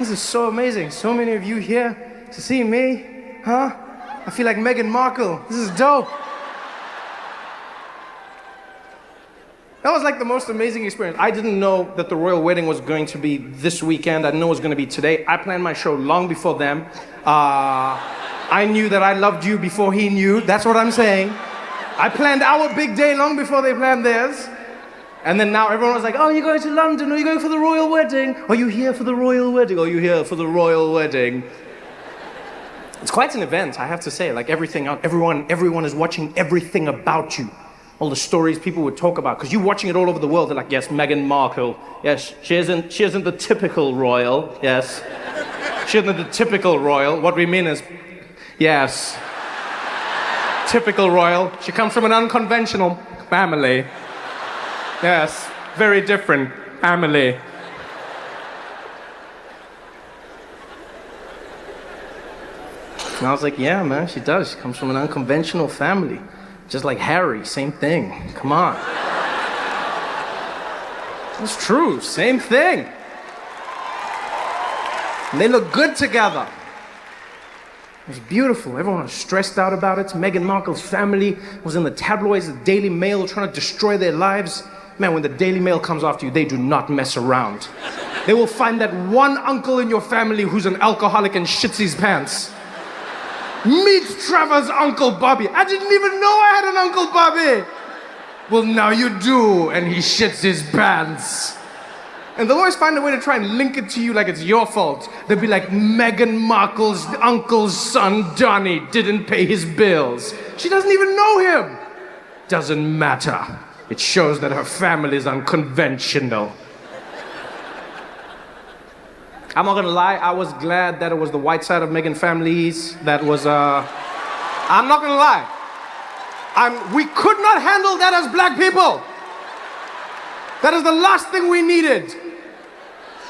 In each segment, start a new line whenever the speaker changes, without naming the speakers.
This is so amazing. So many of you here to see me, huh? I feel like Meghan Markle. This is dope. That was like the most amazing experience. I didn't know that the royal wedding was going to be this weekend. I didn't know it was going to be today. I planned my show long before them. I knew that I loved you before he knew. That's what I'm saying. I planned our big day long before they planned theirs. And then now everyone was like, oh, you're going to London, or you're going for the royal wedding. Are you here for the royal wedding? Are you here for the royal wedding? It's quite an event, I have to say. Like everyone is watching everything about you. All the stories people would talk about, because you're watching it all over the world. They're like, yes, Meghan Markle. Yes, she isn't the typical royal. Yes. She isn't the typical royal. What we mean is, yes. Typical royal. She comes from an unconventional family. Yes, very different family. And I was like, yeah, man, she does. She comes from an unconventional family. Just like Harry, same thing. Come on. It's true, same thing. And they look good together. It was beautiful. Everyone was stressed out about it. Meghan Markle's family was in the tabloids, the Daily Mail, trying to destroy their lives. Man, when the Daily Mail comes after you, they do not mess around. They will find that one uncle in your family who's an alcoholic and shits his pants. Meet Trevor's Uncle Bobby. I didn't even know I had an Uncle Bobby. Well, now you do, and he shits his pants. And they'll always find a way to try and link it to you like it's your fault. They'll be like, Meghan Markle's uncle's son, Donnie, didn't pay his bills. She doesn't even know him. Doesn't matter. It shows that her family's unconventional. I'm not gonna lie, I was glad that it was the white side of Meghan families that was, I'm not gonna lie. We could not handle that as black people. That is the last thing we needed.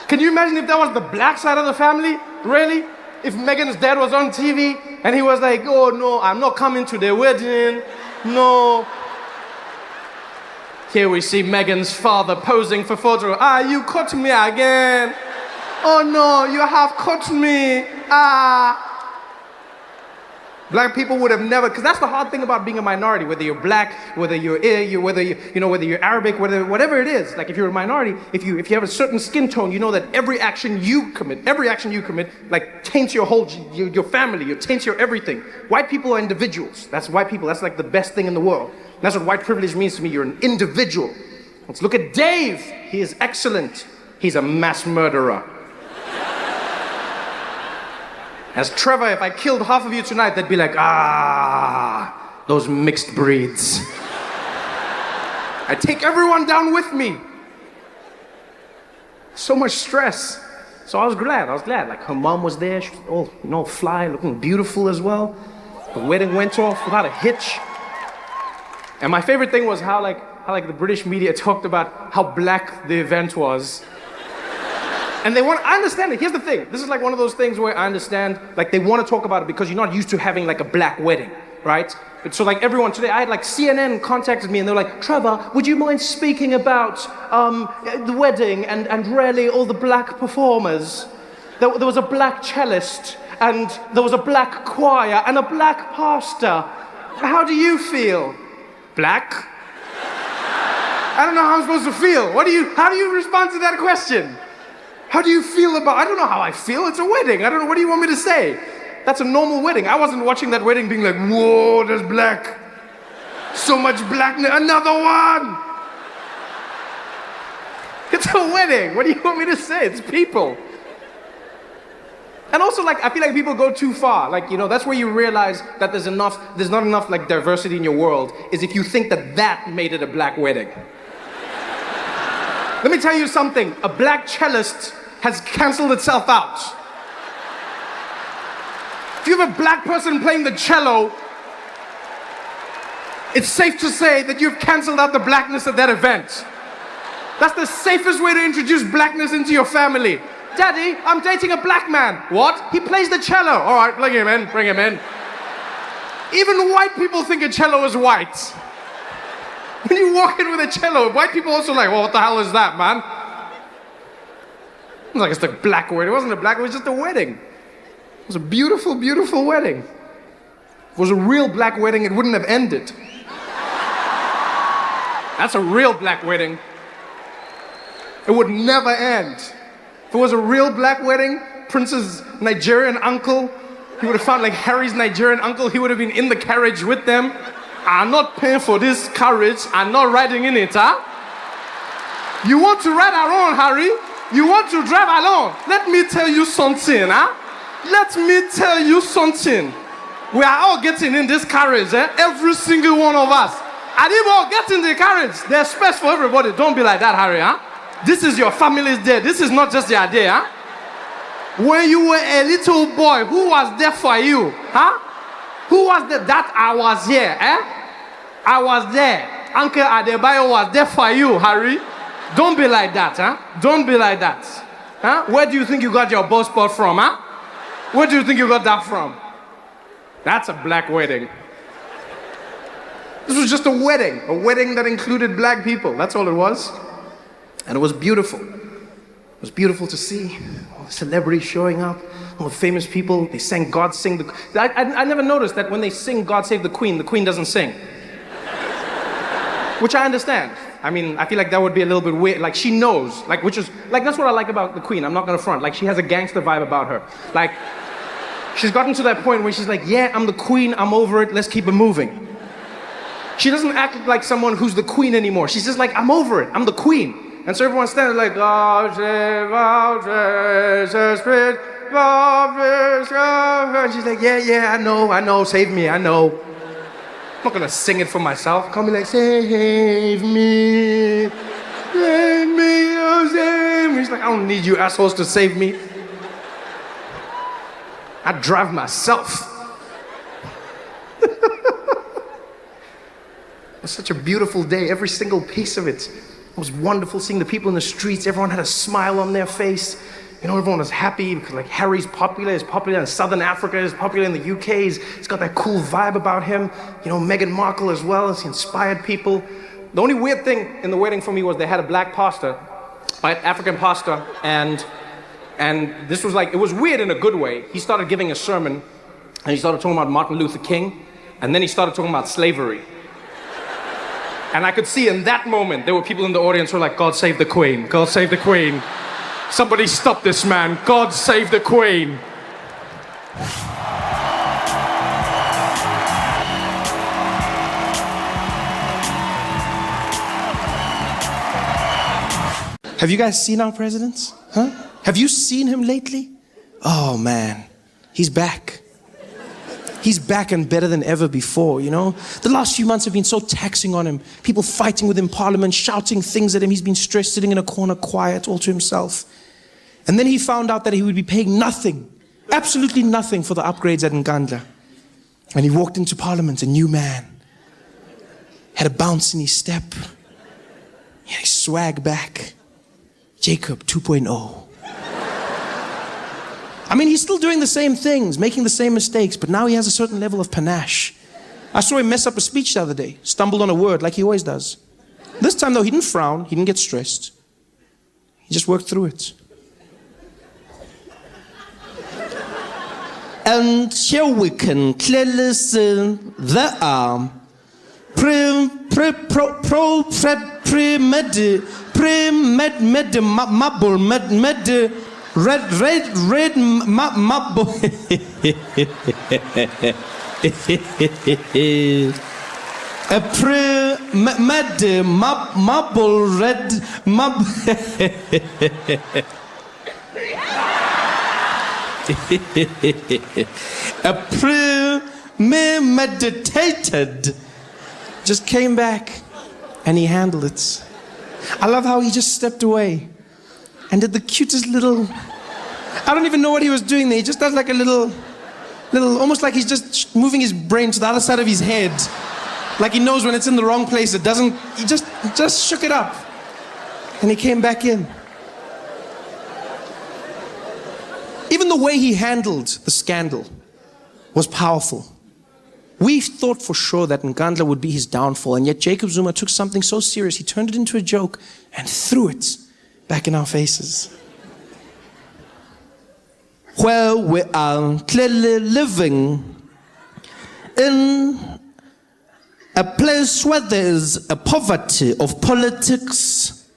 Can you imagine if that was the black side of the family? Really? If Meghan's dad was on TV and he was like, oh no, I'm not coming to their wedding. No. Here we see Meghan's father posing for photo. You caught me again. Oh no, you have caught me. Black people would have never, because that's the hard thing about being a minority, whether you're black, whether you're whether you're Arabic, whatever it is. Like if you're a minority, if you have a certain skin tone, you know that every action you commit, like taints your whole, your family, it taints your everything. White people are individuals. That's white people. That's like the best thing in the world. That's what white privilege means to me. You're an individual. Let's look at Dave. He is excellent. He's a mass murderer. As Trevor, if I killed half of you tonight, they'd be like, those mixed breeds. I take everyone down with me. So much stress. So I was glad. Like her mom was there, she was all, fly, looking beautiful as well. The wedding went off without a hitch. And my favorite thing was how the British media talked about how black the event was. And I understand it. Here's the thing. This is like one of those things where I understand, like they want to talk about it because you're not used to having like a black wedding, right? But so like everyone today, I had like CNN contacted me and they're like, Trevor, would you mind speaking about the wedding and really all the black performers? There was a black cellist and there was a black choir and a black pastor. How do you feel? Black? I don't know how I'm supposed to feel. How do you respond to that question? How do you feel about, I don't know how I feel, it's a wedding. I don't know, what do you want me to say? That's a normal wedding. I wasn't watching that wedding being like, whoa, there's black. So much blackness, another one. It's a wedding, what do you want me to say? It's people. And also I feel like people go too far. That's where you realize that there's not enough like diversity in your world, is if you think that made it a black wedding. Let me tell you something, a black cellist has cancelled itself out. If you have a black person playing the cello, it's safe to say that you've cancelled out the blackness of that event. That's the safest way to introduce blackness into your family. Daddy, I'm dating a black man. What? He plays the cello. All right, bring him in. Even white people think a cello is white. When you walk in with a cello, white people also like, well, what the hell is that, man? It was like it's a black wedding. It wasn't a black wedding, it was just a wedding. It was a beautiful, beautiful wedding. If it was a real black wedding, it wouldn't have ended. That's a real black wedding. It would never end. If it was a real black wedding, Prince's Nigerian uncle, he would have found like Harry's Nigerian uncle, he would have been in the carriage with them. I'm not paying for this carriage, I'm not riding in it, huh? You want to ride alone, Harry? You want to drive alone? Let me tell you something, huh? Let me tell you something. We are all getting in this carriage, eh? Every single one of us. And if we all get in the carriage, there's space for everybody. Don't be like that, Harry, huh? This is your family's day. This is not just your day, huh? When you were a little boy, who was there for you, huh? Who was there? That I was here, eh? I was there. Uncle Adebayo was there for you, Harry. Don't be like that, huh? Don't be like that. Huh? Where do you think you got your ball spot from, huh? Where do you think you got that from? That's a black wedding. This was just a wedding that included black people. That's all it was. And it was beautiful. It was beautiful to see all the celebrities showing up, all the famous people. They sang God Sing the... I never noticed that when they sing God Save the Queen doesn't sing. Which I understand. I mean, I feel like that would be a little bit weird. Like, she knows. Like, which is... Like, that's what I like about the Queen. I'm not gonna front. Like, she has a gangster vibe about her. Like, she's gotten to that point where she's like, yeah, I'm the Queen, I'm over it, let's keep it moving. She doesn't act like someone who's the Queen anymore. She's just like, I'm over it, I'm the Queen. And so everyone's standing like, God save our Jesus Christ, and she's like, yeah, I know, save me, I know. I'm not gonna sing it for myself. Call me like, save me, oh, save me. She's like, I don't need you assholes to save me. I drive myself. It was such a beautiful day, every single piece of it. It was wonderful seeing the people in the streets. Everyone had a smile on their face. You know, everyone was happy because like Harry's popular. He's popular in Southern Africa. He's popular in the UK. He's got that cool vibe about him. You know, Meghan Markle as well. He inspired people. The only weird thing in the wedding for me was they had a black pastor, right, African pastor, and this was like, it was weird in a good way. He started giving a sermon, and he started talking about Martin Luther King, and then he started talking about slavery. And I could see in that moment, there were people in the audience who were like, God save the Queen, God save the Queen. Somebody stop this man, God save the Queen. Have you guys seen our president? Huh? Have you seen him lately? Oh man, he's back. He's back and better than ever before, you know? The last few months have been so taxing on him. People fighting with him in Parliament, shouting things at him. He's been stressed, sitting in a corner, quiet, all to himself. And then he found out that he would be paying nothing, absolutely nothing for the upgrades at Nkandla. And he walked into Parliament, a new man. Had a bounce in his step. He had his swag back. Jacob 2.0. I mean, he's still doing the same things, making the same mistakes, but now he has a certain level of panache. I saw him mess up a speech the other day, stumbled on a word like he always does. This time, though, he didn't frown, he didn't get stressed. He just worked through it. And here we can clearly see the red marble. A marble red marble. A premeditated. Just came back and he handled it. I love how he just stepped away and did the cutest little, I don't even know what he was doing there. He just does like a little, almost like he's just moving his brain to the other side of his head. Like he knows when it's in the wrong place, it doesn't, he just shook it up. And he came back in. Even the way he handled the scandal was powerful. We thought for sure that Nkandla would be his downfall, and yet Jacob Zuma took something so serious, he turned it into a joke and threw it back in our faces.
where we are clearly living in a place where there is a poverty of politics,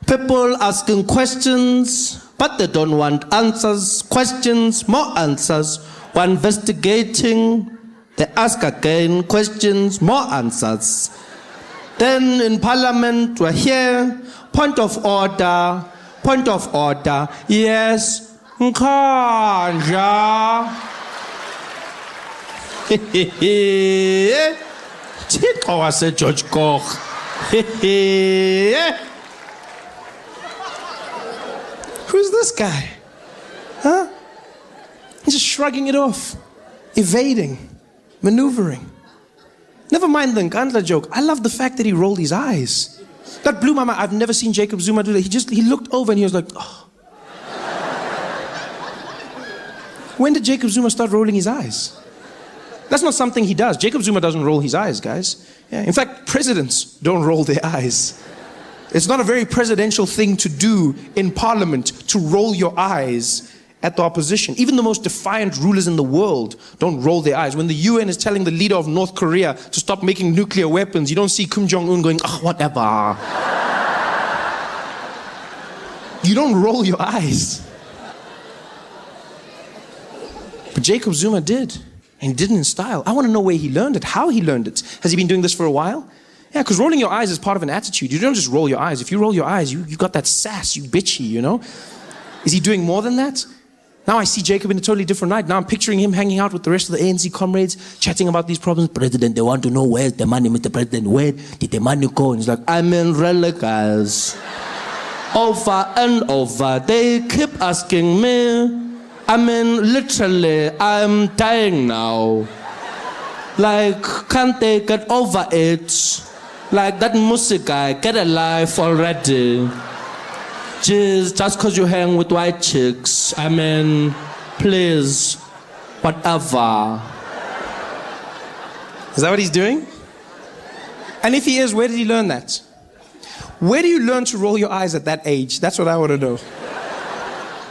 people asking questions, but they don't want answers, questions, more answers. We're investigating, they ask again, questions, more answers. Then in Parliament, we're here, point of order, yes, Nkanja. Thixo waseGeorge Koch.
Who's this guy? Huh? He's just shrugging it off, evading, maneuvering. Never mind the Nkandla joke. I love the fact that he rolled his eyes. That blew my mind. I've never seen Jacob Zuma do that. He looked over and he was like, oh. When did Jacob Zuma start rolling his eyes? That's not something he does. Jacob Zuma doesn't roll his eyes, guys. Yeah. In fact, presidents don't roll their eyes. It's not a very presidential thing to do in parliament, to roll your eyes at the opposition. Even the most defiant rulers in the world don't roll their eyes. When the UN is telling the leader of North Korea to stop making nuclear weapons, you don't see Kim Jong-un going, oh, whatever. You don't roll your eyes. But Jacob Zuma did. And he did it in style. I want to know where he learned it, how he learned it. Has he been doing this for a while? Yeah, because rolling your eyes is part of an attitude. You don't just roll your eyes. If you roll your eyes, you got that sass, you bitchy, you know? Is he doing more than that? Now I see Jacob in a totally different light. Now I'm picturing him hanging out with the rest of the ANC comrades, chatting about these problems. President, they want to know where's the money, Mr. President. Where did the money go? And he's like, I'm in relicas. Over and over. They keep asking me. I mean, literally, I'm dying now. Like, can't they get over it? Like that music guy, get a life already. Just because you hang with white chicks, I mean, please, whatever. Is that what he's doing? And if he is, where did he learn that? Where do you learn to roll your eyes at that age? That's what I want to know.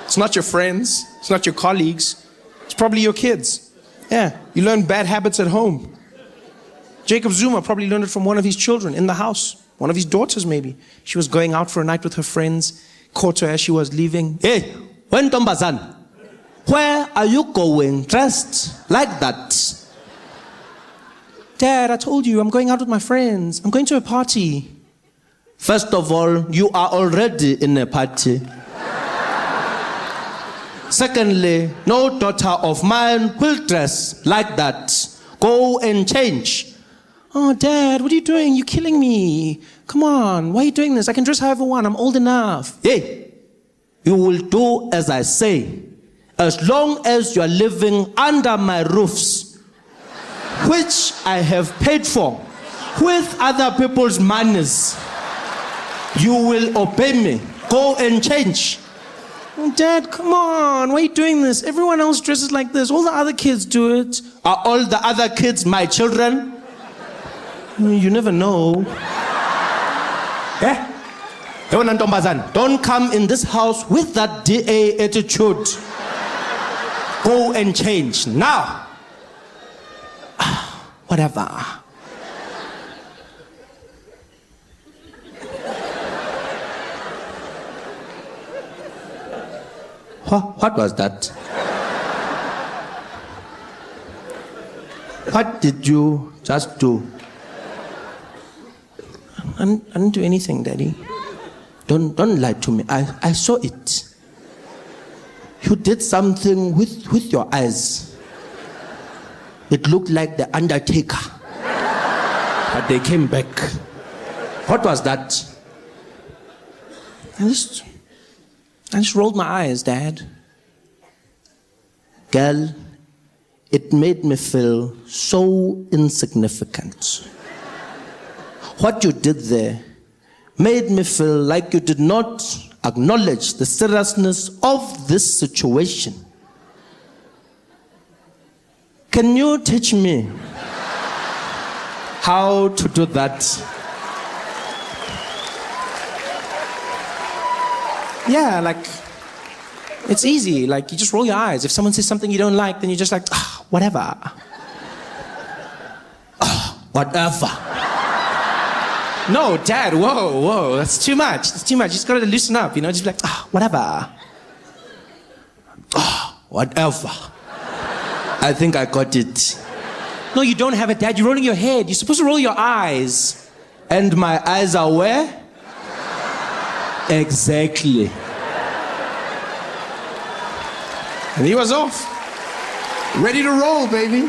It's not your friends. It's not your colleagues. It's probably your kids. Yeah, you learn bad habits at home. Jacob Zuma probably learned it from one of his children in the house. One of his daughters, maybe. She was going out for a night with her friends, caught her as she was leaving.
Hey, Wentombazan, where are you going dressed like that?
Dad, I told you, I'm going out with my friends. I'm going to a party.
First of all, you are already in a party. Secondly, no daughter of mine will dress like that. Go and change.
Oh, Dad, what are you doing? You're killing me. Come on, why are you doing this? I can dress however I want. I'm old enough.
Hey, you will do as I say. As long as you are living under my roofs, which I have paid for with other people's monies, you will obey me. Go and change.
Oh, Dad, come on. Why are you doing this? Everyone else dresses like this. All the other kids do it.
Are all the other kids my children?
You never know.
Eh? Don't come in this house with that DA attitude. Go and change now.
Whatever.
What was that? What did you just do?
I didn't do anything, Daddy.
Don't lie to me. I saw it. You did something with your eyes. It looked like the Undertaker. But they came back. What was that?
I just rolled my eyes, Dad.
Girl, it made me feel so insignificant. What you did there made me feel like you did not acknowledge the seriousness of this situation. Can you teach me how to do that?
Yeah, like
It's easy. Like, you just roll your eyes. If someone says something you don't like, then you're just like, whatever. Whatever. No, Dad, whoa, that's too much. It's too much. You just gotta loosen up, you know? Just be like, whatever. Whatever. I think I got it. No, you don't have it, Dad. You're rolling your head. You're supposed to roll your eyes. And my eyes are where? Exactly.
And he was off. Ready to roll, baby.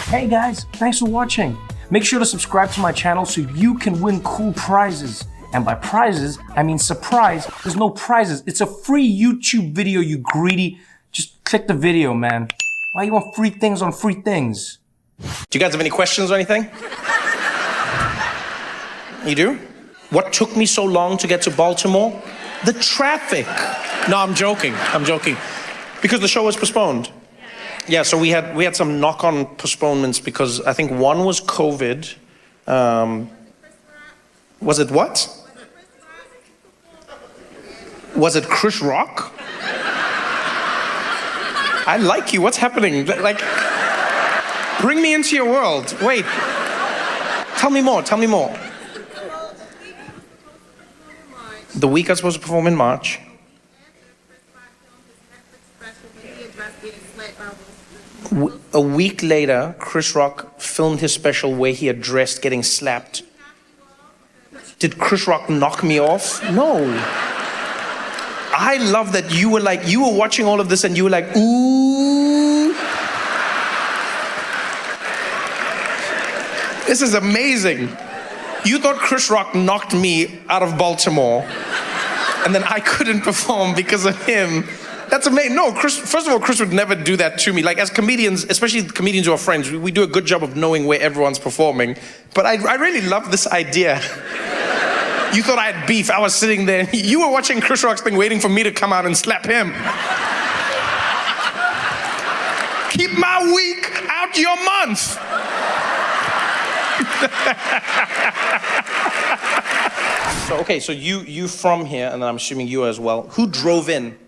Hey guys, thanks for watching. Make sure to subscribe to my channel so you can win cool prizes. And by prizes, I mean surprise. There's no prizes. It's a free YouTube video, you greedy. Just click the video, man. Why you want free things on free things?
Do you guys have any questions or anything? You do? What took me so long to get to Baltimore? The traffic. No, I'm joking. Because the show was postponed. Yeah, so we had some knock-on postponements because I think one was COVID. Was it what? Was it Chris Rock? I like you. What's happening? Like, bring me into your world. Wait. Tell me more. The week I was supposed to perform in March. A week later, Chris Rock filmed his special where he addressed getting slapped. Did Chris Rock knock me off? No. I love that you were watching all of this and you were like, ooh. This is amazing. You thought Chris Rock knocked me out of Baltimore and then I couldn't perform because of him. That's amazing. No, Chris, first of all, Chris would never do that to me. Like, as comedians, especially comedians who are friends, we do a good job of knowing where everyone's performing. But I really love this idea. You thought I had beef. I was sitting there. You were watching Chris Rock's thing, waiting for me to come out and slap him. Keep my week out your month. So you from here, and then I'm assuming you as well. Who drove in?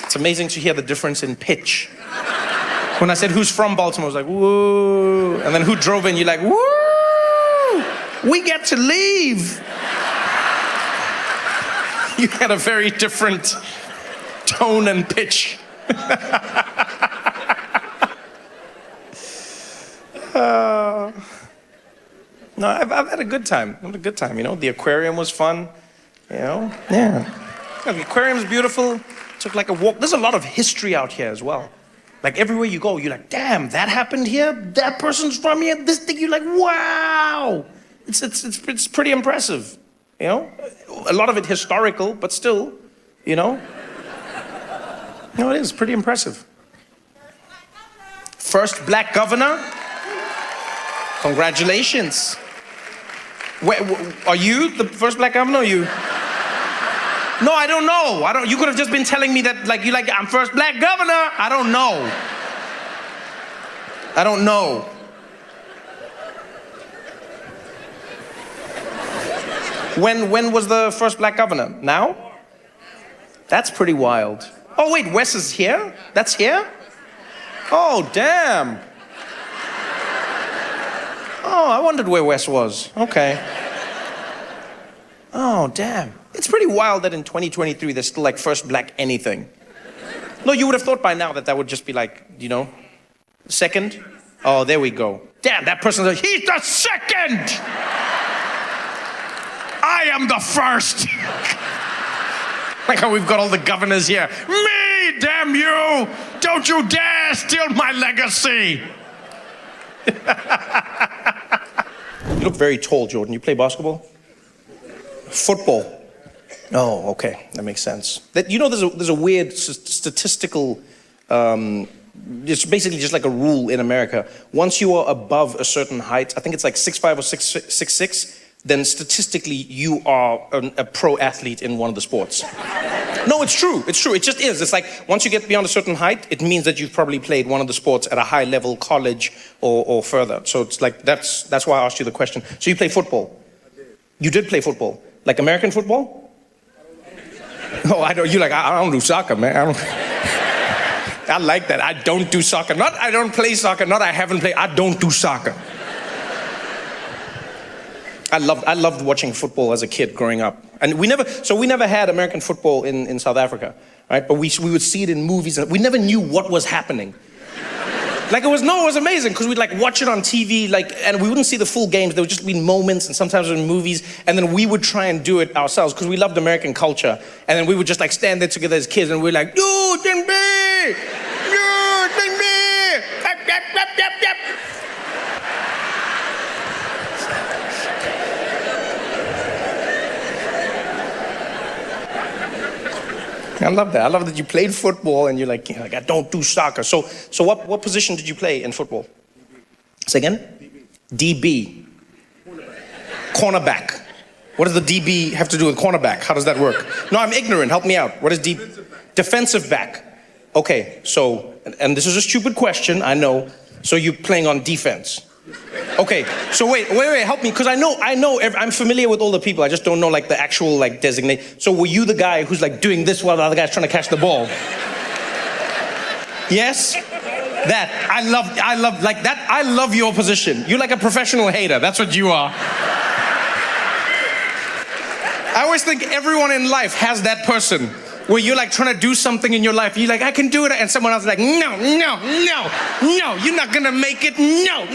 It's amazing to hear the difference in pitch. When I said who's from Baltimore, I was like, woo. And then who drove in, you're like, woo! We get to leave. You had a very different tone and pitch. No, I've had a good time. You know, the aquarium was fun. You know, yeah. The aquarium's beautiful. Took like a walk. There's a lot of history out here as well. Like everywhere you go, you're like, damn, that happened here. That person's from here. This thing, you're like, wow. It's pretty impressive. You know, a lot of it historical, but still, you know. No, it is pretty impressive. First black governor. Congratulations. Wait, are you the first black governor? Or you? No, I don't know. You could have just been telling me that, like, I'm first black governor. I don't know. When was the first black governor? Now? That's pretty wild. Oh, wait, Wes is here? That's here? Oh, damn. Oh, I wondered where Wes was. Okay. Oh, damn. It's pretty wild that in 2023 there's still like first black anything. No, you would have thought by now that would just be like, you know, second. Oh, there we go. Damn, that person's like, he's the second! I am the first! Like how we've got all the governors here. Me, damn you! Don't you dare steal my legacy! You look very tall, Jordan. You play basketball? Football. Oh, okay, that makes sense. You know, there's a weird statistical. It's basically just like a rule in America. Once you are above a certain height, I think it's like 6'5" or 6'6", then statistically you are a pro athlete in one of the sports. No, it's true. It just is. It's like once you get beyond a certain height, it means that you've probably played one of the sports at a high level, college or further. So it's like that's why I asked you the question. So you play football? You did play football? Like American football? Oh, I don't. You like? I don't do soccer, man. I like that. I don't do soccer. Not I don't play soccer. Not I haven't played. I don't do soccer. I loved watching football as a kid growing up. And we never had American football in South Africa, right? But we would see it in movies, and we never knew what was happening. Like it was amazing, because we'd like watch it on TV, like, and we wouldn't see the full games. There would just be moments, and sometimes in movies, and then we would try and do it ourselves, because we loved American culture. And then we would just like stand there together as kids, and we're like, "No, Denby! No, Denby! Yap, yap, yap, yap, yap." I love that. I love that you played football and you're like I don't do soccer. So what position did you play in football? Say again? DB. Cornerback. What does the DB have to do with cornerback? How does that work? No, I'm ignorant. Help me out. What is DB? Defensive back. Okay, so, and this is a stupid question, I know. So you're playing on defense. Okay, so wait, help me, because I know, I'm familiar with all the people, I just don't know like the actual like designate. So were you the guy who's like doing this while the other guy's trying to catch the ball? Yes? That, I love your position. You're like a professional hater, that's what you are. I always think everyone in life has that person where you're like trying to do something in your life. You're like, I can do it. And someone else is like, no, you're not gonna make it. No.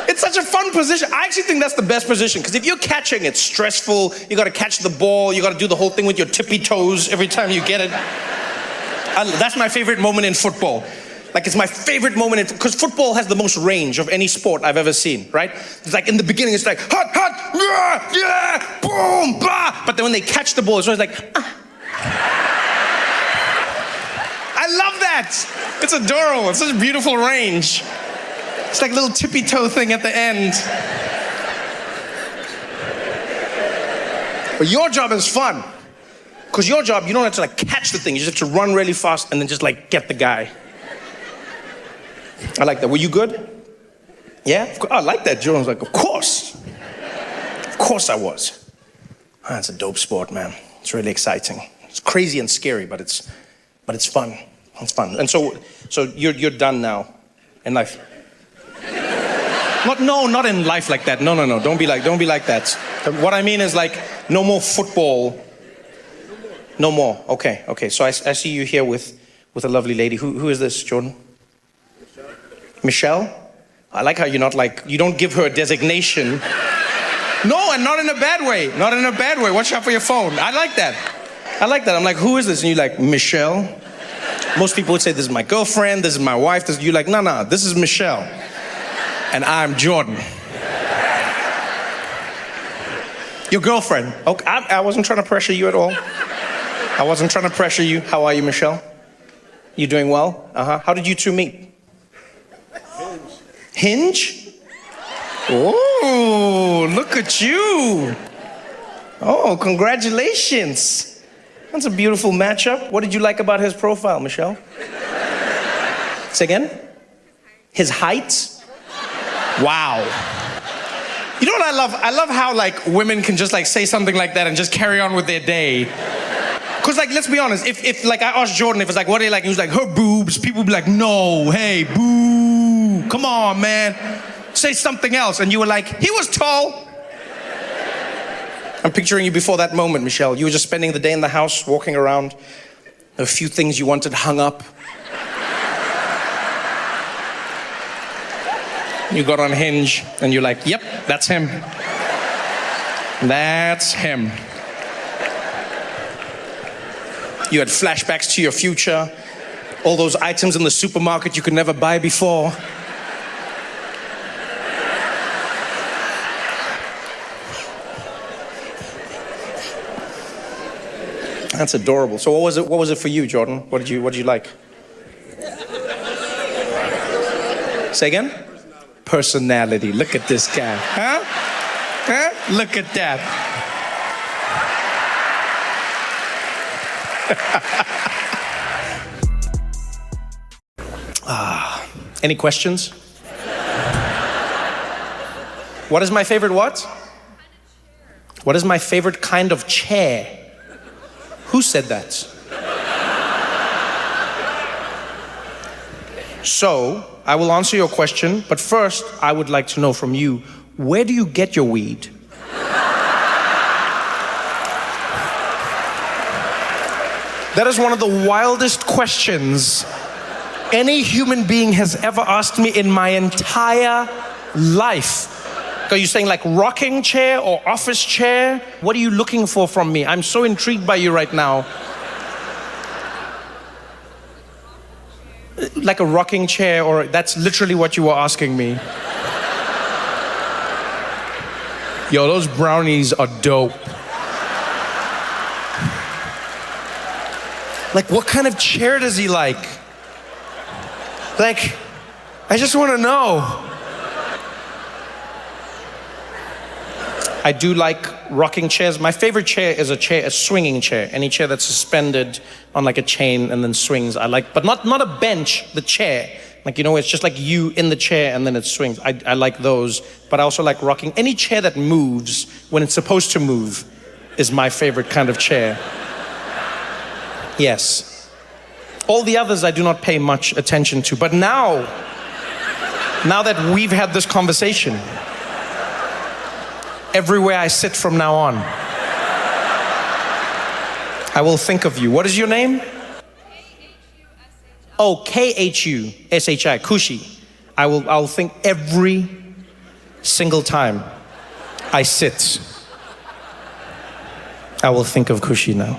It's such a fun position. I actually think that's the best position, because if you're catching, it's stressful. You gotta catch the ball. You gotta do the whole thing with your tippy toes every time you get it. That's my favorite moment in football. Like, it's my favorite moment, because football has the most range of any sport I've ever seen, right? It's like, in the beginning, it's like, hot, yeah, boom, bah. But then when they catch the ball, it's always like, ah. I love that. It's adorable. It's such a beautiful range. It's like a little tippy toe thing at the end. But your job is fun. Because your job, you don't have to like catch the thing. You just have to run really fast and then just like get the guy. I like that. Were you good? Yeah? I like that. Jordan was like, of course. Of course I was. That's a dope sport, man. It's really exciting. It's crazy and scary, but it's fun. It's fun. And so you're done now in life. Not in life like that. No. Don't be like that. What I mean is like, no more football. No more. Okay. So I see you here with a lovely lady. Who is this, Jordan? Michelle? I like how you're not like, you don't give her a designation. No, and not in a bad way. Not in a bad way. Watch out for your phone. I like that. I'm like, who is this? And you're like, Michelle? Most people would say, this is my girlfriend, this is my wife. You're like, no, this is Michelle. And I'm Jordan. Your girlfriend. Okay, I wasn't trying to pressure you at all. I wasn't trying to pressure you. How are you, Michelle? You doing well? How did you two meet? Hinge? Oh, look at you. Oh, congratulations. That's a beautiful matchup. What did you like about his profile, Michelle? Say again? His height? Wow. You know what I love? I love how like women can just like say something like that and just carry on with their day. Because like, let's be honest, if like I asked Jordan, if it's like, what do you like? And he was like, her boobs. People would be like, no, hey, boo. Come on, man. Say something else. And you were like, he was tall. I'm picturing you before that moment, Michelle. You were just spending the day in the house, walking around. There were a few things you wanted hung up. You got on Hinge, and you're like, yep, that's him. That's him. You had flashbacks to your future, all those items in the supermarket you could never buy before. That's adorable. So what was it for you, Jordan? What did you like? Say again? Personality. Look at this guy. Huh? Look at that. Any questions? What is my favorite what? What is my favorite kind of chair? Who said that? So, I will answer your question, but first, I would like to know from you, where do you get your weed? That is one of the wildest questions any human being has ever asked me in my entire life. Are you saying like rocking chair or office chair? What are you looking for from me? I'm so intrigued by you right now. Like a rocking chair, or that's literally what you were asking me. Yo, those brownies are dope. Like, what kind of chair does he like? Like, I just want to know. I do like rocking chairs. My favorite chair is a swinging chair. Any chair that's suspended on like a chain and then swings, I like. But not a bench, the chair. Like, you know, it's just like you in the chair and then it swings. I like those. But I also like rocking. Any chair that moves when it's supposed to move is my favorite kind of chair. Yes. All the others I do not pay much attention to. But now that we've had this conversation, everywhere I sit from now on, I will think of you. What is your name? K-H-U-S-H-I. Oh, K-H-U-S-H-I, Kushi. I'll think every single time I sit. I will think of Kushi now.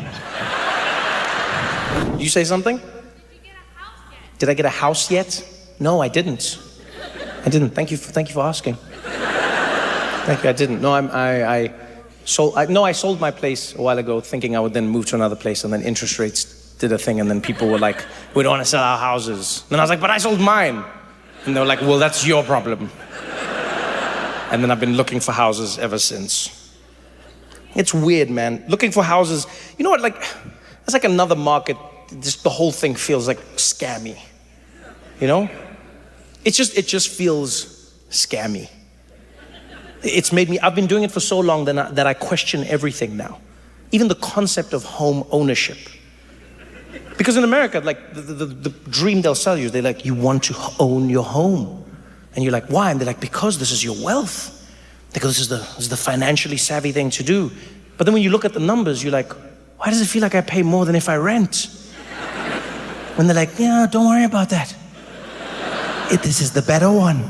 Did you say something?
Did you get a house yet?
Did I get a house yet? No, I didn't. Thank you for asking. Thank you. I didn't. No, I sold my place a while ago, thinking I would then move to another place, and then interest rates did a thing, and then people were like, "We don't want to sell our houses." And I was like, "But I sold mine," and they were like, "Well, that's your problem." And then I've been looking for houses ever since. It's weird, man. Looking for houses. You know what? Like, it's like another market. Just the whole thing feels like scammy. You know? It just feels scammy. It's made me, I've been doing it for so long that I question everything now. Even the concept of home ownership. Because in America, like the dream they'll sell you, they're like, you want to own your home. And you're like, why? And they're like, because this is your wealth. Because this is the financially savvy thing to do. But then when you look at the numbers, you're like, why does it feel like I pay more than if I rent? When they're like, yeah, don't worry about that. This is the better one.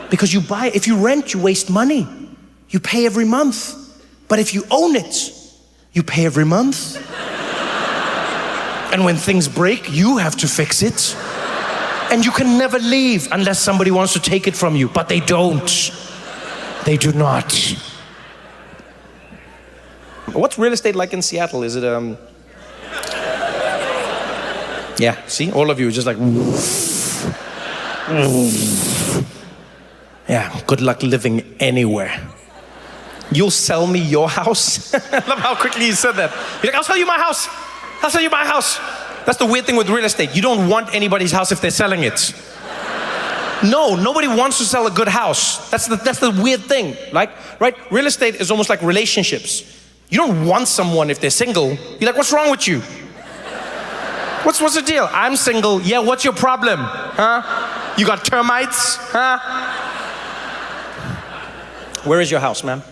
Because if you rent, you waste money. You pay every month. But if you own it, you pay every month. And when things break, you have to fix it. And you can never leave unless somebody wants to take it from you. But they don't. They do not. What's real estate like in Seattle? Is it, Yeah, see, all of you are just like, yeah, good luck living anywhere. You'll sell me your house? I love how quickly you said that. You're like, I'll sell you my house. I'll sell you my house. That's the weird thing with real estate. You don't want anybody's house if they're selling it. No, nobody wants to sell a good house. That's the weird thing, right? Real estate is almost like relationships. You don't want someone if they're single. You're like, what's wrong with you? What's the deal? I'm single. Yeah, what's your problem? Huh? You got termites? Huh? Where is your house, ma'am?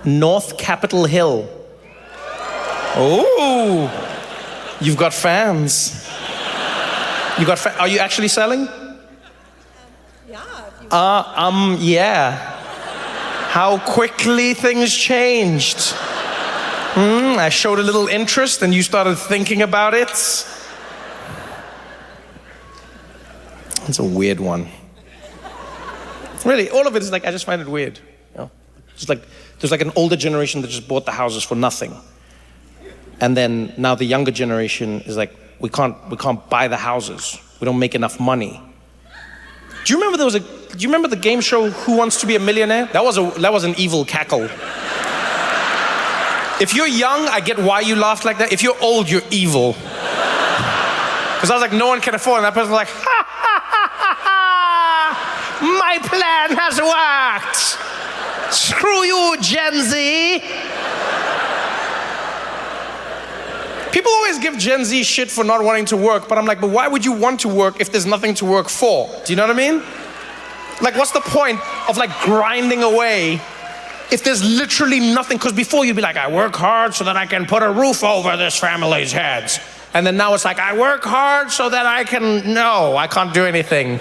North Capitol Hill. Oh, you've got fans. Are you actually selling?
Yeah.
Yeah. How quickly things changed. I showed a little interest and you started thinking about it. It's a weird one. Really, all of it is like, I just find it weird. You know? It's like, there's like an older generation that just bought the houses for nothing. And then now the younger generation is like, we can't buy the houses. We don't make enough money. Do you remember the game show Who Wants to Be a Millionaire? That was an evil cackle. If you're young, I get why you laughed like that. If you're old, you're evil. Because I was like, no one can afford it. And that person was like, ha ha ha ha. My plan has worked. Screw you, Gen Z. People always give Gen Z shit for not wanting to work, but I'm like, but why would you want to work if there's nothing to work for? Do you know what I mean? Like, what's the point of like grinding away if there's literally nothing? Because before you'd be like, I work hard so that I can put a roof over this family's heads. And then now it's like, I work hard so that I can't do anything.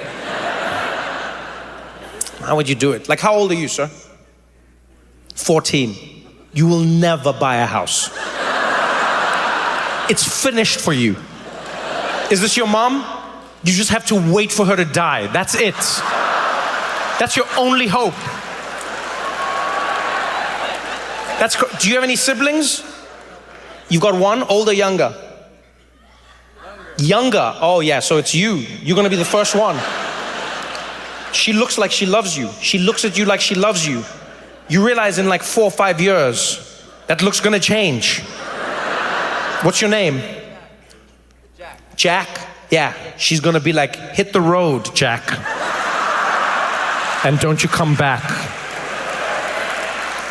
How would you do it? Like, how old are you, sir? 14. You will never buy a house. It's finished for you. Is this your mom? You just have to wait for her to die. That's it. That's your only hope. Do you have any siblings? You've got one, older, younger? Younger. Oh yeah, so it's you. You're gonna be the first one. She looks like she loves you. She looks at you like she loves you. You realize in like 4 or 5 years, that look's gonna change. What's your name? Jack? Yeah, she's gonna be like, hit the road, Jack. And don't you come back.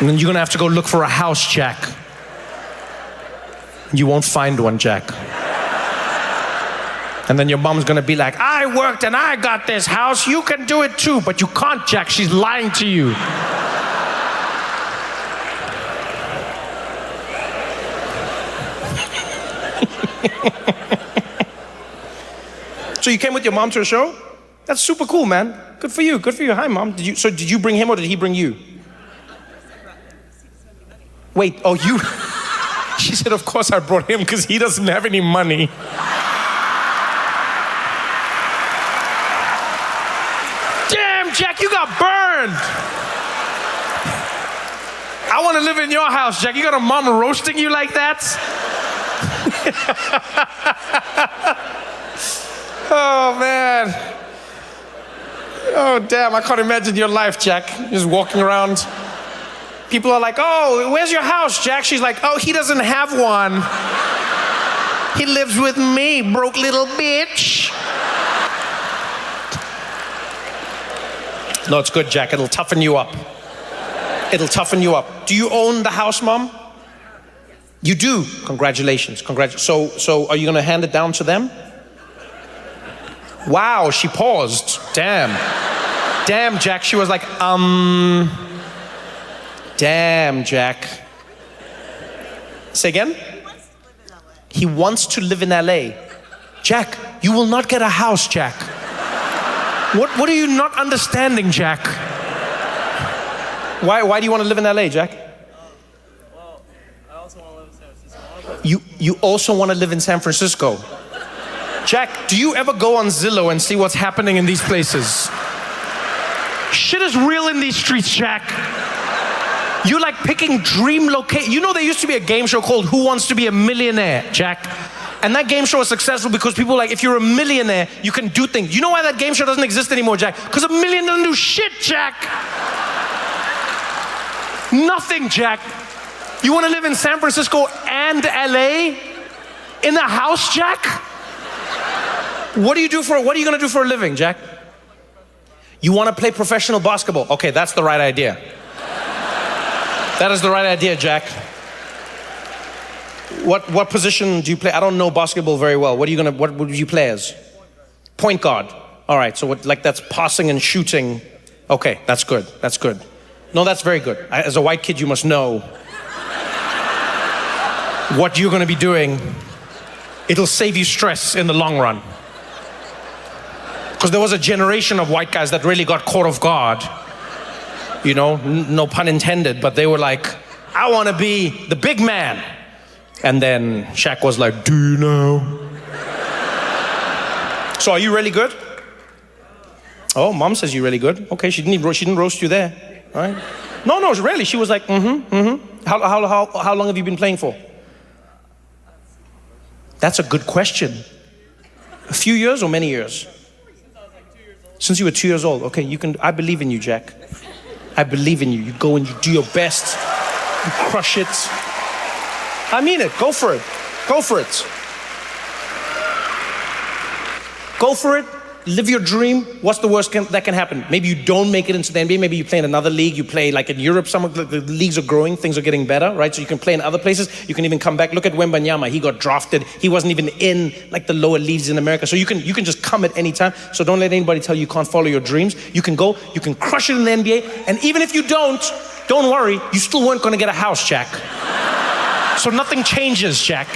And then you're gonna have to go look for a house, Jack. You won't find one, Jack. And then your mom's gonna be like, I worked and I got this house, you can do it too, but you can't, Jack, she's lying to you. So you came with your mom to a show? That's super cool, man. Good for you, good for you. Hi, mom. Did you bring him or did he bring you? Wait, oh, you? She said, of course I brought him because he doesn't have any money. Damn, Jack, you got burned. I want to live in your house, Jack. You got a mom roasting you like that? Oh, man. Oh, damn, I can't imagine your life, Jack. Just walking around. People are like, oh, where's your house, Jack? She's like, oh, he doesn't have one. He lives with me, broke little bitch. No, it's good, Jack. It'll toughen you up. It'll toughen you up. Do you own the house, Mom? You do. Congratulations. So are you going to hand it down to them? Wow, she paused. Damn, Jack. She was like, Damn, Jack. Say again? He wants to live in LA. Jack, you will not get a house, Jack. What are you not understanding, Jack? Why do you want to live in LA, Jack?
Well, I also want to live in San Francisco.
You also want to live in San Francisco? Jack, do you ever go on Zillow and see what's happening in these places? Shit is real in these streets, Jack. You're like picking dream location. You know there used to be a game show called Who Wants to Be a Millionaire, Jack? And that game show was successful because people were like, if you're a millionaire, you can do things. You know why that game show doesn't exist anymore, Jack? Because a million doesn't do shit, Jack. Nothing, Jack. You want to live in San Francisco and LA? In a house, Jack? What are you going to do for a living, Jack? You want to play professional basketball? Okay, that's the right idea. That is the right idea, Jack. What position do you play? I don't know basketball very well. What would you play as? Point guard. All right, so that's passing and shooting. Okay, that's good. No, that's very good. As a white kid, you must know what you're going to be doing. It'll save you stress in the long run. Because there was a generation of white guys that really got caught off guard. You know, no pun intended, but they were like, I want to be the big man. And then Shaq was like, do you know? So are you really good? Oh, mom says you're really good. Okay, she didn't roast you there, right? No, really. She was like, How long have you been playing for? That's a good question. A few years or many years? Since you were 2 years old. Okay, I believe in you, Jack. I believe in you. You go and you do your best. You crush it. I mean it. Go for it. Go for it. Go for it. live your dream. What's the worst that can happen? Maybe you don't make it into the NBA. Maybe you play in another league. You play like in Europe. Some of the leagues are growing. Things are getting better, right? So you can play in other places. You can even come back. Look at Wembanyama. He got drafted. He wasn't even in like the lower leagues in America. So you can just come at any time. So don't let anybody tell you can't follow your dreams. You can go. You can crush it in the NBA. And even if you don't worry. You still weren't going to get a house, Jack. So nothing changes, Jack.